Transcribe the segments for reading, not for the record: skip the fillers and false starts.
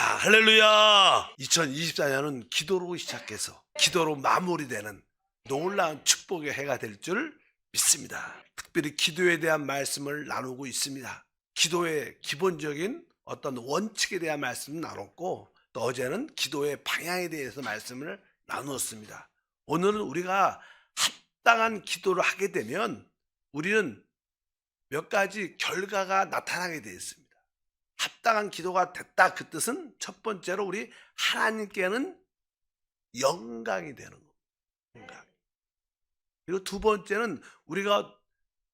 자, 할렐루야! 2024년은 기도로 시작해서 기도로 마무리되는 놀라운 축복의 해가 될 줄 믿습니다. 특별히 기도에 대한 말씀을 나누고 있습니다. 기도의 기본적인 어떤 원칙에 대한 말씀을 나눴고, 또 어제는 기도의 방향에 대해서 말씀을 나누었습니다. 오늘은 우리가 합당한 기도를 하게 되면 우리는 몇 가지 결과가 나타나게 되어 있습니다. 합당한 기도가 됐다, 그 뜻은 첫 번째로 우리 하나님께는 영광이 되는 겁니다. 영광. 그리고 두 번째는 우리가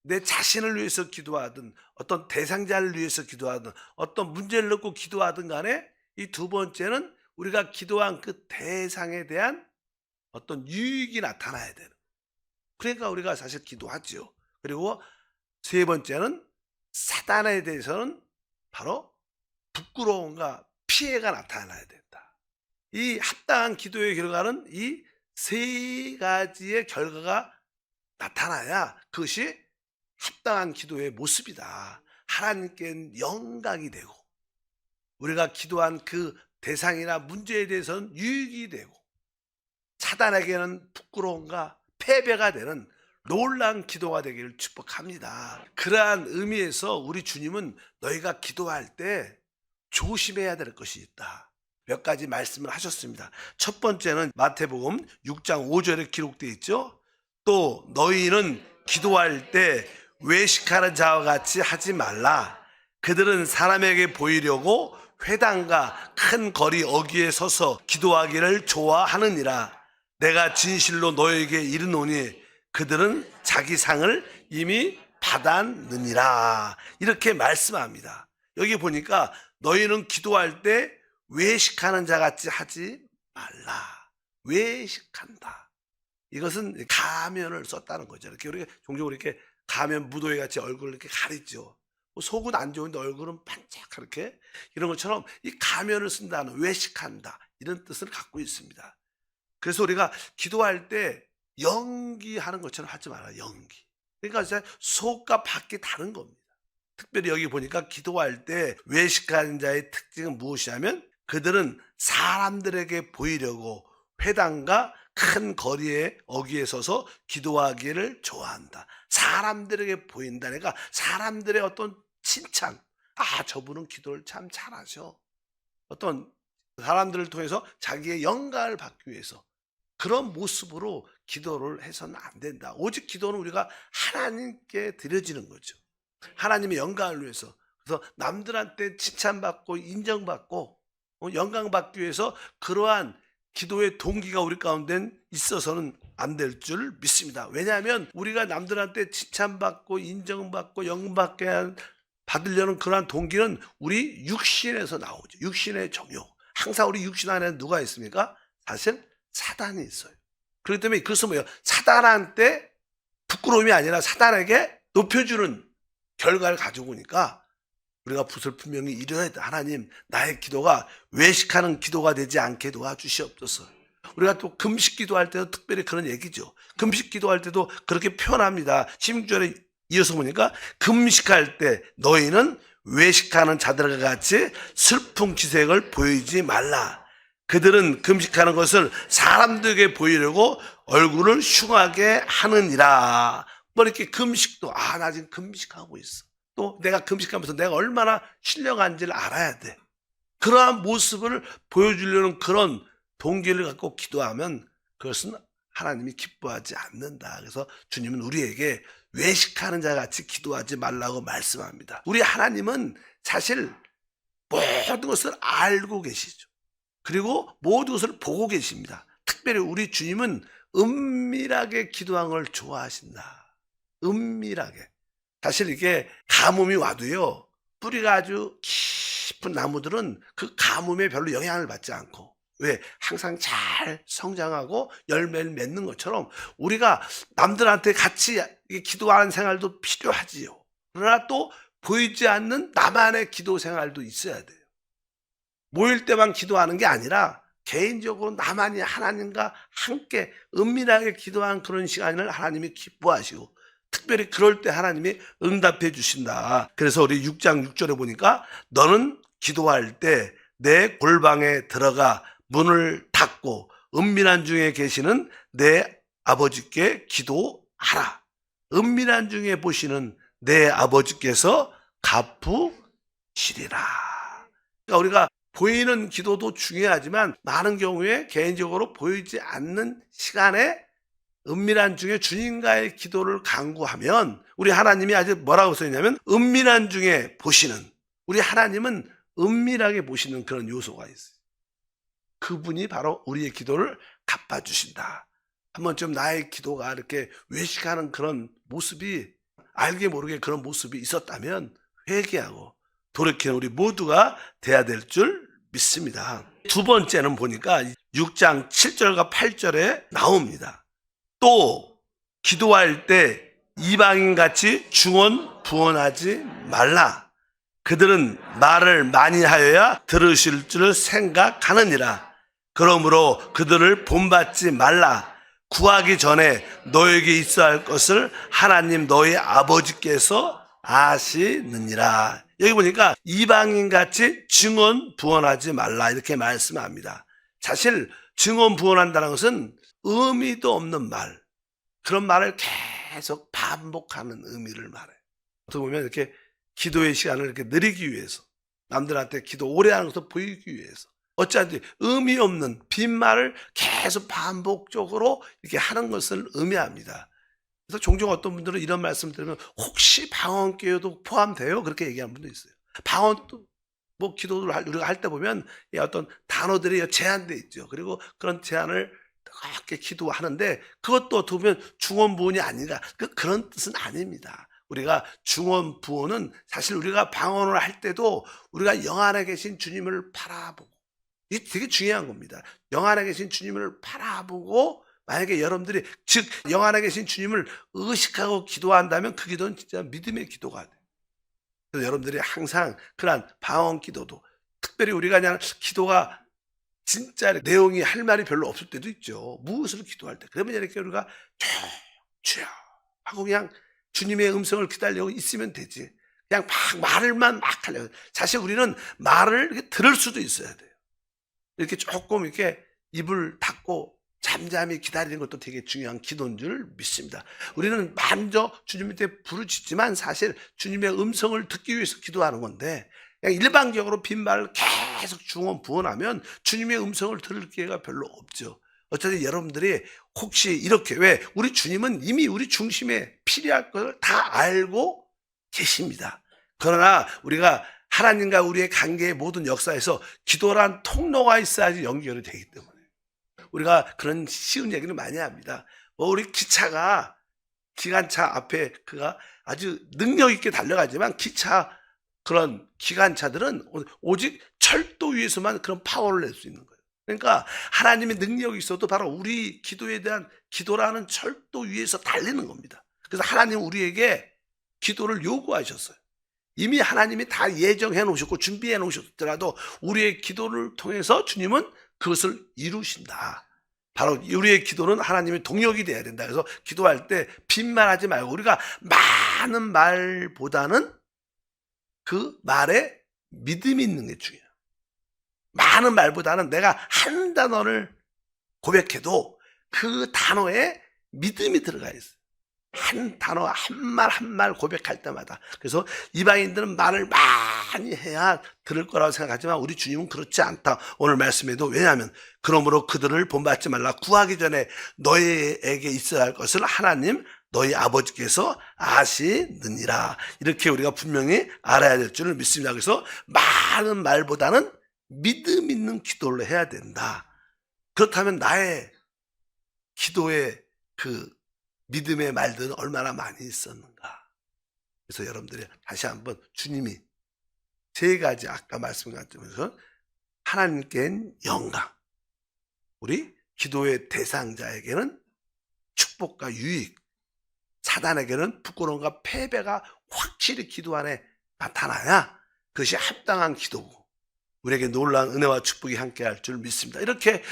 내 자신을 위해서 기도하든 어떤 대상자를 위해서 기도하든 어떤 문제를 놓고 기도하든 간에 이 두 번째는 우리가 기도한 그 대상에 대한 어떤 유익이 나타나야 되는, 그러니까 우리가 사실 기도하죠. 그리고 세 번째는 사단에 대해서는 바로 부끄러움과 피해가 나타나야 된다. 이 합당한 기도의 결과는 이 세 가지의 결과가 나타나야 그것이 합당한 기도의 모습이다. 하나님께 영광이 되고 우리가 기도한 그 대상이나 문제에 대해서는 유익이 되고 사단에게는 부끄러움과 패배가 되는 놀라운 기도가 되기를 축복합니다. 그러한 의미에서 우리 주님은 너희가 기도할 때 조심해야 될 것이 있다, 몇 가지 말씀을 하셨습니다. 첫 번째는 마태복음 6장 5절에 기록되어 있죠. 또 너희는 기도할 때 외식하는 자와 같이 하지 말라. 그들은 사람에게 보이려고 회당과 큰 거리 어귀에 서서 기도하기를 좋아하느니라. 내가 진실로 너희에게 이르노니 그들은 자기 상을 이미 받았느니라. 이렇게 말씀합니다. 여기 보니까 너희는 기도할 때 외식하는 자 같이 하지 말라. 외식한다. 이것은 가면을 썼다는 거죠. 이렇게 우리가 종종 이렇게 가면 무도회 같이 얼굴을 이렇게 가리죠. 속은 안 좋은데 얼굴은 반짝 이렇게, 이런 것처럼 이 가면을 쓴다는, 외식한다, 이런 뜻을 갖고 있습니다. 그래서 우리가 기도할 때 연기하는 것처럼 하지 말아요. 연기. 그러니까 진짜 속과 밖이 다른 겁니다. 특별히 여기 보니까 기도할 때 외식하는 자의 특징은 무엇이냐면 그들은 사람들에게 보이려고 회당과 큰 거리에 어귀에 서서 기도하기를 좋아한다. 사람들에게 보인다. 그러니까 사람들의 어떤 칭찬, 아, 저분은 기도를 참 잘하셔, 어떤 사람들을 통해서 자기의 영광을 받기 위해서 그런 모습으로 기도를 해서는 안 된다. 오직 기도는 우리가 하나님께 드려지는 거죠. 하나님의 영광을 위해서. 그래서 남들한테 칭찬받고 인정받고 영광받기 위해서 그러한 기도의 동기가 우리 가운데 있어서는 안 될 줄 믿습니다. 왜냐하면 우리가 남들한테 칭찬받고 인정받고 받으려는 그러한 동기는 우리 육신에서 나오죠. 육신의 정욕. 항상 우리 육신 안에 누가 있습니까? 사실 사단이 있어요. 그렇기 때문에 그것은 뭐예요? 사단한테 부끄러움이 아니라 사단에게 높여주는 결과를 가지고 오니까 우리가 붓을 분명히 이뤄야 돼. 하나님, 나의 기도가 외식하는 기도가 되지 않게 도와주시옵소서. 우리가 또 금식 기도할 때도 특별히 그런 얘기죠. 금식 기도할 때도 그렇게 표현합니다. 16절에 이어서 보니까 금식할 때 너희는 외식하는 자들과 같이 슬픈 기색을 보이지 말라. 그들은 금식하는 것을 사람들에게 보이려고 얼굴을 흉하게 하느니라. 뭐 이렇게 금식도, 아, 나 지금 금식하고 있어. 또 내가 금식하면서 내가 얼마나 신령한지를 알아야 돼. 그러한 모습을 보여주려는 그런 동기를 갖고 기도하면 그것은 하나님이 기뻐하지 않는다. 그래서 주님은 우리에게 외식하는 자 같이 기도하지 말라고 말씀합니다. 우리 하나님은 사실 모든 것을 알고 계시죠. 그리고 모든 것을 보고 계십니다. 특별히 우리 주님은 은밀하게 기도하는 걸 좋아하신다. 은밀하게. 사실 이게 가뭄이 와도요, 뿌리가 아주 깊은 나무들은 그 가뭄에 별로 영향을 받지 않고, 왜? 항상 잘 성장하고 열매를 맺는 것처럼 우리가 남들한테 같이 기도하는 생활도 필요하지요. 그러나 또 보이지 않는 나만의 기도 생활도 있어야 돼요. 모일 때만 기도하는 게 아니라 개인적으로 나만이 하나님과 함께 은밀하게 기도하는 그런 시간을 하나님이 기뻐하시고 특별히 그럴 때 하나님이 응답해 주신다. 그래서 우리 6장 6절에 보니까 너는 기도할 때 내 골방에 들어가 문을 닫고 은밀한 중에 계시는 내 아버지께 기도하라. 은밀한 중에 보시는 내 아버지께서 갚으시리라. 그러니까 우리가 보이는 기도도 중요하지만 많은 경우에 개인적으로 보이지 않는 시간에 은밀한 중에 주님과의 기도를 간구하면 우리 하나님이 아주 뭐라고 써있냐면 은밀한 중에 보시는, 우리 하나님은 은밀하게 보시는 그런 요소가 있어요. 그분이 바로 우리의 기도를 갚아주신다. 한번 좀 나의 기도가 이렇게 외식하는 그런 모습이, 알게 모르게 그런 모습이 있었다면 회개하고 돌이키는 우리 모두가 돼야 될 줄 믿습니다. 두 번째는 보니까 6장 7절과 8절에 나옵니다. 또 기도할 때 이방인같이 중언부언하지 말라. 그들은 말을 많이 하여야 들으실 줄 생각하느니라. 그러므로 그들을 본받지 말라. 구하기 전에 너에게 있어야 할 것을 하나님 너희 아버지께서 아시느니라. 여기 보니까 이방인같이 증언부언하지 말라 이렇게 말씀합니다. 사실 증언부언한다는 것은 의미도 없는 말, 그런 말을 계속 반복하는 의미를 말해요. 어떻게 보면 이렇게 기도의 시간을 이렇게 느리기 위해서, 남들한테 기도 오래 하는 것을 보이기 위해서, 어찌하든지 의미 없는 빈말을 계속 반복적으로 이렇게 하는 것을 의미합니다. 그래서 종종 어떤 분들은 이런 말씀 들으면 혹시 방언기도도 포함돼요? 그렇게 얘기하는 분도 있어요. 방언도 뭐 기도를 우리가 할 때 보면 어떤 단어들이 제한돼 있죠. 그리고 그런 제한을 이렇게 기도하는데 그것도 어떻게 보면 중언부언이 아니라 그런 뜻은 아닙니다. 우리가 중언부언은 사실 우리가 방언을 할 때도 우리가 영 안에 계신 주님을 바라보고, 이게 되게 중요한 겁니다. 영 안에 계신 주님을 바라보고, 만약에 여러분들이 즉 영 안에 계신 주님을 의식하고 기도한다면 그 기도는 진짜 믿음의 기도가 돼요. 그래서 여러분들이 항상 그러한 방언 기도도, 특별히 우리가 그냥 기도가 진짜 내용이 할 말이 별로 없을 때도 있죠. 무엇을 기도할 때. 그러면 이렇게 우리가 주여 하고 그냥 주님의 음성을 기다리고 있으면 되지. 그냥 말을만 막 하려고. 사실 우리는 말을 이렇게 들을 수도 있어야 돼요. 이렇게 조금 이렇게 입을 닫고 잠잠히 기다리는 것도 되게 중요한 기도인 줄 믿습니다. 우리는 먼저 주님 밑에 부르짖지만 사실 주님의 음성을 듣기 위해서 기도하는 건데, 그냥 일방적으로 빈말을 계속 중언부언하면 주님의 음성을 들을 기회가 별로 없죠. 어차피 여러분들이 혹시 이렇게, 왜 우리 주님은 이미 우리 중심에 필요할 것을 다 알고 계십니다. 그러나 우리가 하나님과 우리의 관계의 모든 역사에서 기도란 통로가 있어야지 연결이 되기 때문에 우리가 그런 쉬운 얘기를 많이 합니다. 우리 기차가, 기관차 앞에 그가 아주 능력 있게 달려가지만 기차, 그런 기관차들은 오직 철도 위에서만 그런 파워를 낼 수 있는 거예요. 그러니까 하나님의 능력이 있어도 바로 우리 기도에 대한, 기도라는 철도 위에서 달리는 겁니다. 그래서 하나님 우리에게 기도를 요구하셨어요. 이미 하나님이 다 예정해 놓으셨고 준비해 놓으셨더라도 우리의 기도를 통해서 주님은 그것을 이루신다. 바로 우리의 기도는 하나님의 동역이 돼야 된다. 그래서 기도할 때 빈말하지 말고 우리가 많은 말보다는 그 말에 믿음이 있는 게 중요해요. 많은 말보다는 내가 한 단어를 고백해도 그 단어에 믿음이 들어가 있어요. 한 단어, 한 말 한 말 고백할 때마다. 그래서 이방인들은 말을 많이 해야 들을 거라고 생각하지만 우리 주님은 그렇지 않다. 오늘 말씀에도. 왜냐하면 그러므로 그들을 본받지 말라. 구하기 전에 너희에게 있어야 할 것을 하나님 너희 아버지께서 아시느니라. 이렇게 우리가 분명히 알아야 될 줄을 믿습니다. 그래서 많은 말보다는 믿음 있는 기도를 해야 된다. 그렇다면 나의 기도의 그 믿음의 말들은 얼마나 많이 있었는가. 그래서 여러분들이 다시 한번 주님이 세 가지 아까 말씀드렸면서 하나님께는 영광, 우리 기도의 대상자에게는 축복과 유익, 사단에게는 부끄러움과 패배가 확실히 기도 안에 나타나야 그것이 합당한 기도고 우리에게 놀라운 은혜와 축복이 함께할 줄 믿습니다. 이렇게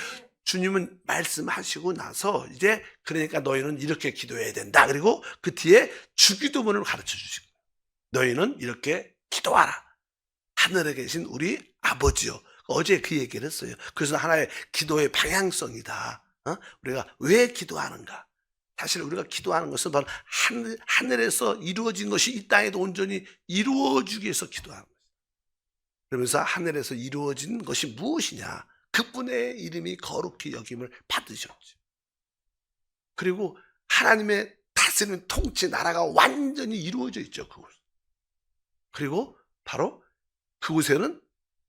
주님은 말씀하시고 나서 이제 그러니까 너희는 이렇게 기도해야 된다. 그리고 그 뒤에 주기도문을 가르쳐 주시고 너희는 이렇게 기도하라. 하늘에 계신 우리 아버지요. 어제 그 얘기를 했어요. 그래서 하나의 기도의 방향성이다. 우리가 왜 기도하는가? 사실 우리가 기도하는 것은 바로 하늘에서 이루어진 것이 이 땅에도 온전히 이루어지기 위해서 기도하는 거예요. 그러면서 하늘에서 이루어진 것이 무엇이냐? 그분의 이름이 거룩히 여김을 받으셨죠. 그리고 하나님의 다스리는 통치 나라가 완전히 이루어져 있죠. 그곳. 그리고 바로 그곳에는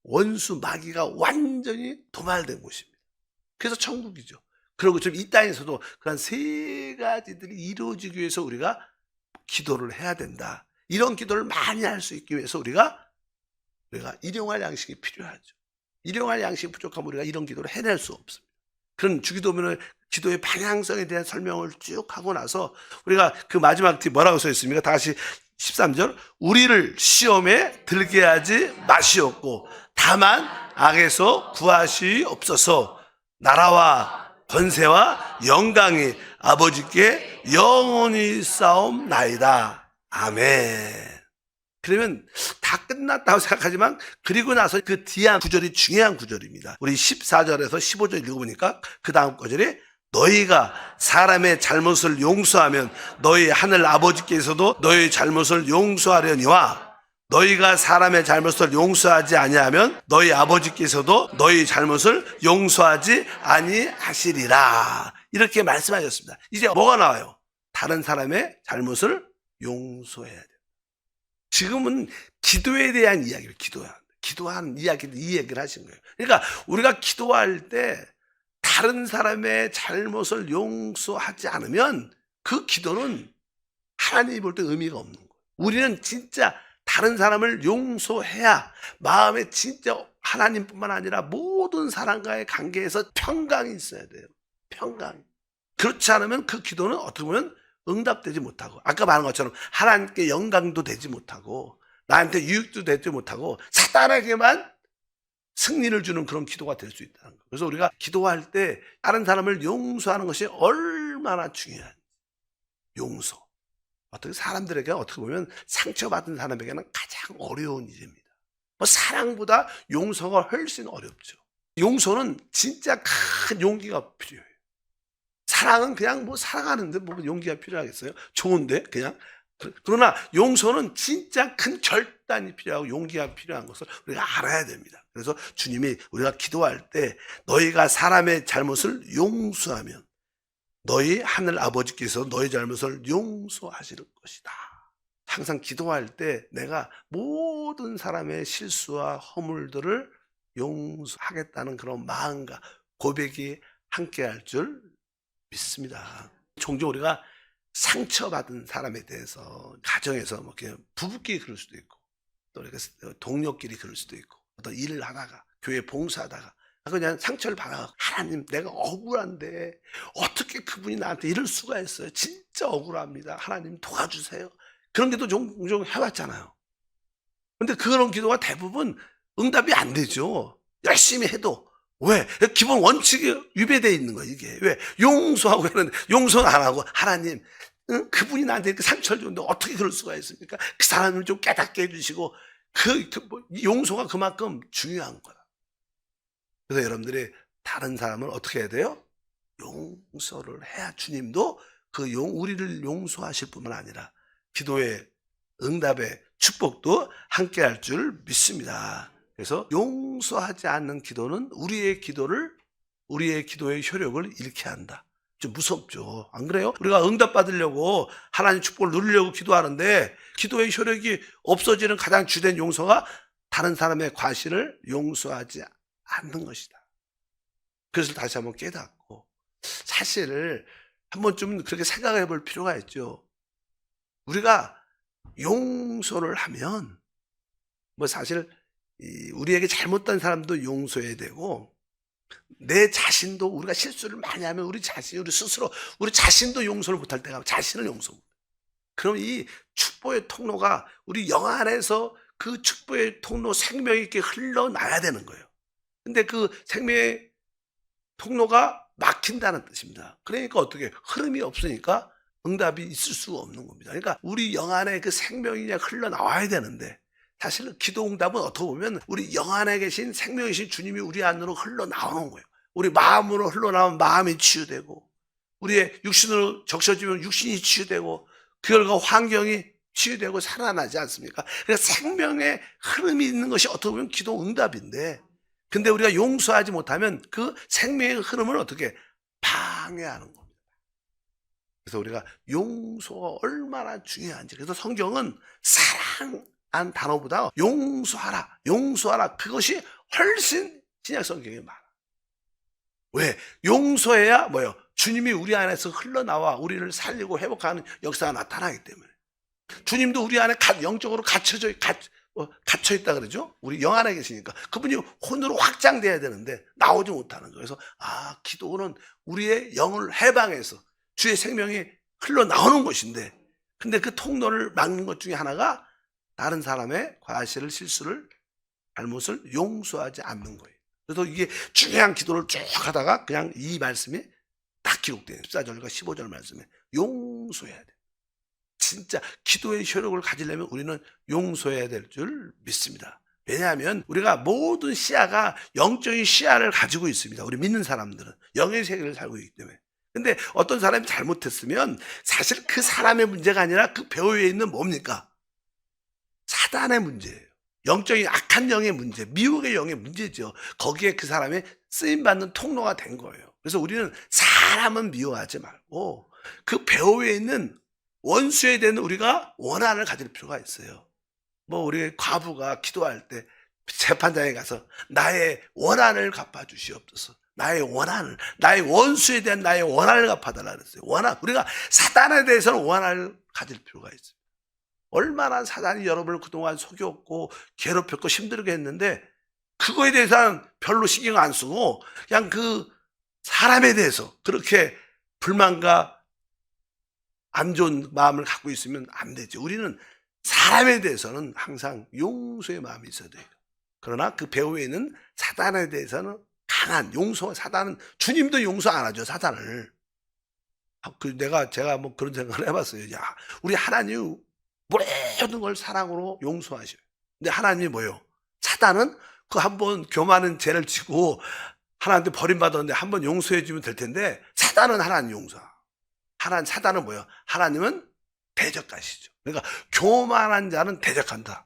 원수 마귀가 완전히 도말된 곳입니다. 그래서 천국이죠. 그리고 지금 이 땅에서도 그런 세 가지들이 이루어지기 위해서 우리가 기도를 해야 된다. 이런 기도를 많이 할 수 있기 위해서 우리가 일용할 양식이 필요하죠. 일용할 양식이 부족하면 우리가 이런 기도를 해낼 수 없습니다. 그런 주기도문을 기도의 방향성에 대한 설명을 쭉 하고 나서 우리가 그 마지막 뒤 뭐라고 써 있습니까? 다시 13절, 우리를 시험에 들게 하지 마시옵고 다만 악에서 구하시옵소서. 나라와 권세와 영광이 아버지께 영원히 싸움나이다. 아멘. 그러면 다 끝났다고 생각하지만 그리고 나서 그 뒤에 구절이 중요한 구절입니다. 우리 14절에서 15절 읽어보니까 그 다음 구절이 너희가 사람의 잘못을 용서하면 너희 하늘 아버지께서도 너희 잘못을 용서하려니와 너희가 사람의 잘못을 용서하지 아니하면 너희 아버지께서도 너희 잘못을 용서하지 아니하시리라. 이렇게 말씀하셨습니다. 이제 뭐가 나와요? 다른 사람의 잘못을 용서해야 돼요. 지금은 기도에 대한 이야기를 기도하는 이야기를 이 얘기를 하신 거예요. 그러니까 우리가 기도할 때 다른 사람의 잘못을 용서하지 않으면 그 기도는 하나님이 볼 때 의미가 없는 거예요. 우리는 진짜 다른 사람을 용서해야 마음에 진짜 하나님뿐만 아니라 모든 사람과의 관계에서 평강이 있어야 돼요. 평강. 그렇지 않으면 그 기도는 어떻게 보면 응답되지 못하고 아까 말한 것처럼 하나님께 영광도 되지 못하고 나한테 유익도 되지 못하고 사단에게만 승리를 주는 그런 기도가 될 수 있다는 거예요. 그래서 우리가 기도할 때 다른 사람을 용서하는 것이 얼마나 중요한지. 용서. 어떻게 사람들에게 어떻게 보면 상처받은 사람에게는 가장 어려운 일입니다. 뭐 사랑보다 용서가 훨씬 어렵죠. 용서는 진짜 큰 용기가 필요해요. 사랑은 그냥 뭐 사랑하는데 뭐 용기가 필요하겠어요? 좋은데 그냥. 그러나 용서는 진짜 큰 결단이 필요하고 용기가 필요한 것을 우리가 알아야 됩니다. 그래서 주님이 우리가 기도할 때 너희가 사람의 잘못을 용서하면 너희 하늘 아버지께서 너희 잘못을 용서하실 것이다. 항상 기도할 때 내가 모든 사람의 실수와 허물들을 용서하겠다는 그런 마음과 고백이 함께할 줄 믿습니다. 종종 우리가 상처받은 사람에 대해서 가정에서 뭐 그냥 부부끼리 그럴 수도 있고 또 이렇게 동료끼리 그럴 수도 있고 어떤 일을 하다가 교회 봉사하다가 그냥 상처를 받아 하나님 내가 억울한데 어떻게 그분이 나한테 이럴 수가 있어요. 진짜 억울합니다. 하나님 도와주세요. 그런 기도 종종 해왔잖아요. 근데 그런 기도가 대부분 응답이 안 되죠. 열심히 해도. 왜? 기본 원칙이 위배되어 있는 거예요, 이게. 왜? 용서하고 하는데, 용서는 안 하고, 하나님, 그분이 나한테 이렇게 상처를 줬는데 어떻게 그럴 수가 있습니까? 그 사람을 좀 깨닫게 해주시고, 용서가 그만큼 중요한 거다. 그래서 여러분들이 다른 사람을 어떻게 해야 돼요? 용서를 해야 주님도 우리를 용서하실 뿐만 아니라 기도의 응답의 축복도 함께 할 줄 믿습니다. 그래서 용서하지 않는 기도는 우리의 기도의 효력을 잃게 한다. 좀 무섭죠. 안 그래요? 우리가 응답 받으려고 하나님 축복을 누리려고 기도하는데 기도의 효력이 없어지는 가장 주된 용서가 다른 사람의 과실을 용서하지 않는 것이다. 그것을 다시 한번 깨닫고 사실 한번 좀 그렇게 생각해 볼 필요가 있죠. 우리가 용서를 하면 뭐 사실 우리에게 잘못된 사람도 용서해야 되고 내 자신도 우리가 실수를 많이 하면 우리 자신도 용서를 못할 때가 자신을 용서 못해. 그럼 이 축복의 통로가 우리 영 안에서 그 축복의 통로 생명이 있게 흘러나야 되는 거예요. 근데 그 생명의 통로가 막힌다는 뜻입니다. 그러니까 어떻게 흐름이 없으니까 응답이 있을 수가 없는 겁니다. 그러니까 우리 영 안에 그 생명이 그냥 흘러나와야 되는데 사실 기도 응답은 어떻게 보면 우리 영 안에 계신 생명이신 주님이 우리 안으로 흘러나오는 거예요. 우리 마음으로 흘러나오면 마음이 치유되고, 우리의 육신으로 적셔지면 육신이 치유되고, 그 결과 환경이 치유되고 살아나지 않습니까? 그래서 생명의 흐름이 있는 것이 어떻게 보면 기도 응답인데, 근데 우리가 용서하지 못하면 그 생명의 흐름을 어떻게 방해하는 겁니다. 그래서 우리가 용서가 얼마나 중요한지, 그래서 성경은 사랑한 단어보다 용서하라, 용서하라, 그것이 훨씬 신약 성경에 많아. 왜? 용서해야 뭐예요? 주님이 우리 안에서 흘러나와 우리를 살리고 회복하는 역사가 나타나기 때문에. 주님도 우리 안에 영적으로 갇혀 있다 그러죠? 우리 영 안에 계시니까. 그분이 혼으로 확장돼야 되는데 나오지 못하는 거예요. 그래서 기도는 우리의 영을 해방해서 주의 생명이 흘러나오는 것인데, 근데 그 통로를 막는 것 중에 하나가 다른 사람의 과실을, 실수를, 잘못을 용서하지 않는 거예요. 그래서 이게 중요한 기도를 쭉 하다가 그냥 이 말씀이 딱 기록돼요. 14절과 15절 말씀에 용서해야 돼. 진짜 기도의 효력을 가지려면 우리는 용서해야 될 줄 믿습니다. 왜냐하면 우리가 모든 시야가 영적인 시야를 가지고 있습니다. 우리 믿는 사람들은 영의 세계를 살고 있기 때문에. 근데 어떤 사람이 잘못했으면 사실 그 사람의 문제가 아니라 그 배우 위에 있는 뭡니까? 사단의 문제예요. 영적인 악한 영의 문제, 미혹의 영의 문제죠. 거기에 그 사람이 쓰임받는 통로가 된 거예요. 그래서 우리는 사람은 미워하지 말고 그 배후 위에 있는 원수에 대한 우리가 원한을 가질 필요가 있어요. 뭐 우리 과부가 기도할 때 재판장에 가서 나의 원한을 갚아주시옵소서. 나의 원한을, 나의 원수에 대한 나의 원한을 갚아달라 그랬어요. 원한, 우리가 사단에 대해서는 원한을 가질 필요가 있어요. 얼마나 사단이 여러분을 그동안 속였고 괴롭혔고 힘들게 했는데 그거에 대해서는 별로 신경 안 쓰고 그냥 그 사람에 대해서 그렇게 불만과 안 좋은 마음을 갖고 있으면 안 되죠. 우리는 사람에 대해서는 항상 용서의 마음이 있어야 돼요. 그러나 그 배후에 있는 사단에 대해서는 강한 용서, 사단은 주님도 용서 안 하죠, 사단을. 제가 뭐 그런 생각을 해봤어요. 야, 우리 하나님 모든 걸 사랑으로 용서하셔요. 근데 하나님이 뭐예요? 사단은 그 한번 교만한 죄를 지고 하나님한테 버림받았는데 한번 용서해주면 될 텐데, 사단은 하나님 용서. 사단은 뭐예요? 하나님은 대적하시죠. 그러니까 교만한 자는 대적한다.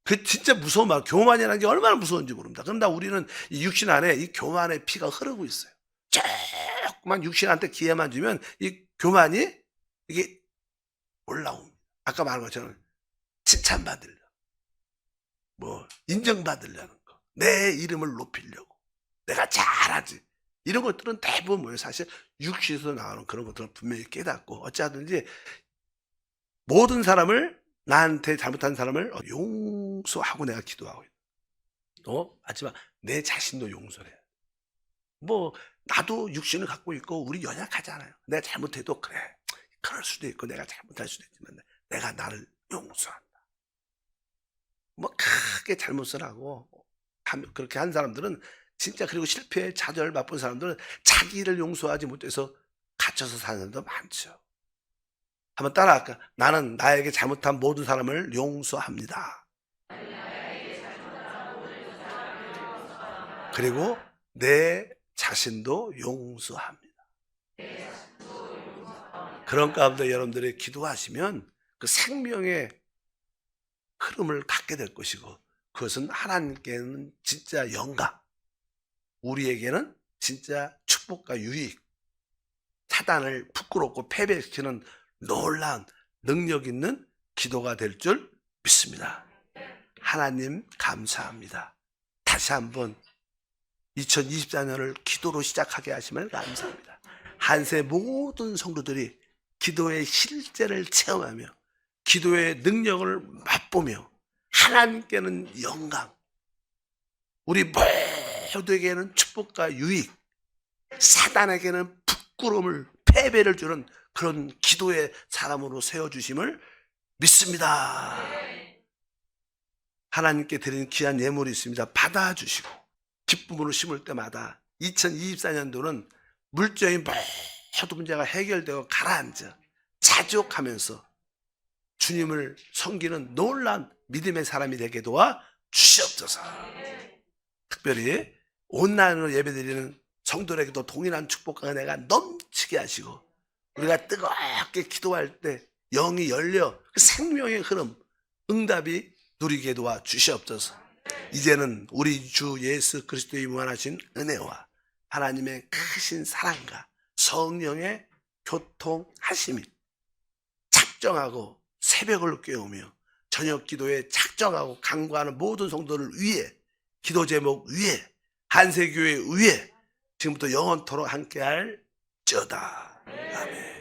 그 진짜 무서운 말, 교만이라는 게 얼마나 무서운지 모릅니다. 그런데 우리는 이 육신 안에 이 교만의 피가 흐르고 있어요. 조금만 육신한테 기회만 주면 이 교만이 이게 올라옵니다. 아까 말한 것처럼 칭찬받으려고, 뭐 인정받으려는 거, 내 이름을 높이려고, 내가 잘하지, 이런 것들은 대부분 뭐예요? 사실 육신에서 나오는 그런 것들은 분명히 깨닫고 어찌하든지 모든 사람을, 나한테 잘못한 사람을 용서하고 내가 기도하고 또 마지막 내 자신도 용서를 해야 돼. 뭐 나도 육신을 갖고 있고 우리 연약하잖아요. 내가 잘못해도 그래, 그럴 수도 있고 내가 잘못할 수도 있지만 내가 나를 용서한다. 뭐 크게 잘못을 하고 그렇게 한 사람들은 진짜, 그리고 실패, 좌절 맛본 사람들은 자기를 용서하지 못해서 갇혀서 사는 사람도 많죠. 한번 따라할까? 나는 나에게 잘못한 모든 사람을 용서합니다. 그리고 내 자신도 용서합니다. 그런 가운데 여러분들이 기도하시면 그 생명의 흐름을 갖게 될 것이고, 그것은 하나님께는 진짜 영광, 우리에게는 진짜 축복과 유익, 사단을 부끄럽고 패배시키는 놀라운 능력 있는 기도가 될 줄 믿습니다. 하나님 감사합니다. 다시 한번 2024년을 기도로 시작하게 하심을 감사합니다. 한세 모든 성도들이 기도의 실제를 체험하며 기도의 능력을 맛보며 하나님께는 영광, 우리 모두에게는 축복과 유익, 사단에게는 부끄러움을, 패배를 주는 그런 기도의 사람으로 세워주심을 믿습니다. 하나님께 드리는 귀한 예물이 있습니다. 받아주시고 기쁨으로 심을 때마다 2024년도는 물적인 모든 문제가 해결되고 가라앉아 자족하면서 주님을 섬기는 놀라운 믿음의 사람이 되게 도와 주시옵소서. 특별히 온라인으로 예배드리는 성도에게도 동일한 축복과 은혜가 넘치게 하시고, 우리가 뜨겁게 기도할 때 영이 열려 그 생명의 흐름, 응답이 누리게 도와 주시옵소서. 이제는 우리 주 예수 그리스도의 무한하신 은혜와 하나님의 크신 사랑과 성령의 교통하심이 작정하고 새벽을 깨우며 저녁 기도에 작정하고 간구하는 모든 성도를 위해, 기도 제목 위해, 한세교회 위해 지금부터 영원토록 함께할 지어다. 아멘.